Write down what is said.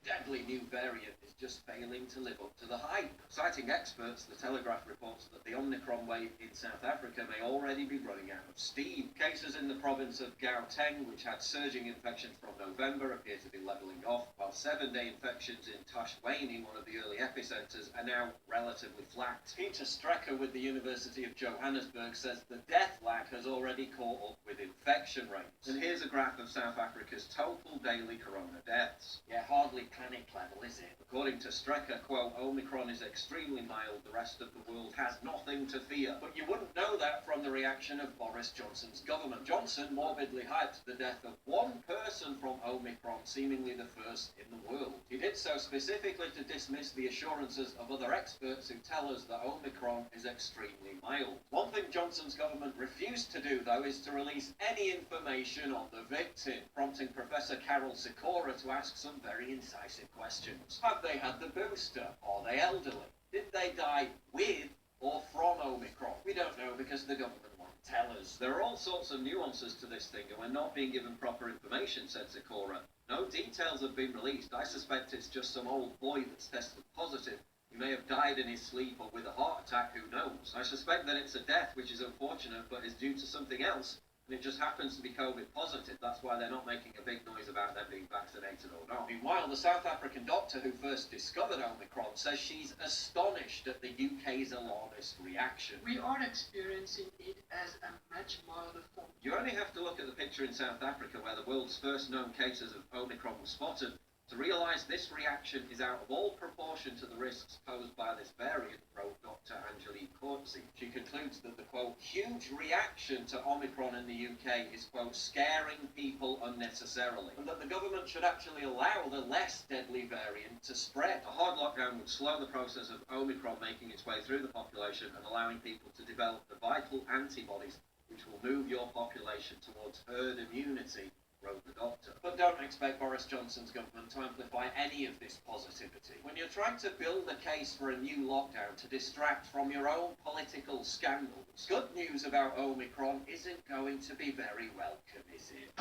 deadly new variant is just failing to live up to the hype. Citing experts, The Telegraph reports that the Omnicron wave in South Africa may already be running out of steam. Cases in the province of Gauteng, which had surging infections from November, appear to be levelling off, while 7-day infections in Tashwane, one of the early epicenters, are now relatively flat. Peter Strecker with the University of Johannesburg says the death lag has already caught up with infection rates. And here's a graph of South Africa's total daily corona deaths. Yeah, hardly panic level, is it? According to Strecker, quote, Omicron is extremely mild, the rest of the world has nothing to fear. But you wouldn't know that from the reaction of Boris Johnson's government. Johnson morbidly hyped the death of one person from Omicron, seemingly the first in the world. He did so specifically to dismiss the assurances of other experts who tell us that Omicron is extremely mild. One thing Johnson's government refused to do, though, is to release any information on the victim, prompting Professor Carol Sikora to ask some very incisive questions. Have they had the booster? Are they elderly? Did they die with or from Omicron? We don't know because the government won't tell us. There are all sorts of nuances to this thing and we're not being given proper information, said Sikora. No details have been released. I suspect it's just some old boy that's tested positive. He may have died in his sleep or with a heart attack, who knows? I suspect that it's a death, which is unfortunate, but is due to something else. And it just happens to be COVID positive. That's why they're not making a big noise about them being vaccinated or not. Meanwhile, the South African doctor who first discovered Omicron says she's astonished at the UK's alarmist reaction. We are experiencing it as a much milder form. You only have to look at the picture in South Africa where the world's first known cases of Omicron were spotted to realise this reaction is out of all proportion to the risks posed by this variant, wrote Dr. Angelique Courtsey. She concludes that the, quote, huge reaction to Omicron in the UK is, quote, scaring people unnecessarily, and that the government should actually allow the less deadly variant to spread. A hard lockdown would slow the process of Omicron making its way through the population and allowing people to develop the vital antibodies which will move your population towards herd immunity, wrote the doctor. But don't expect Boris Johnson's government to amplify any of this positivity. When you're trying to build a case for a new lockdown to distract from your own political scandals, good news about Omicron isn't going to be very welcome, is it?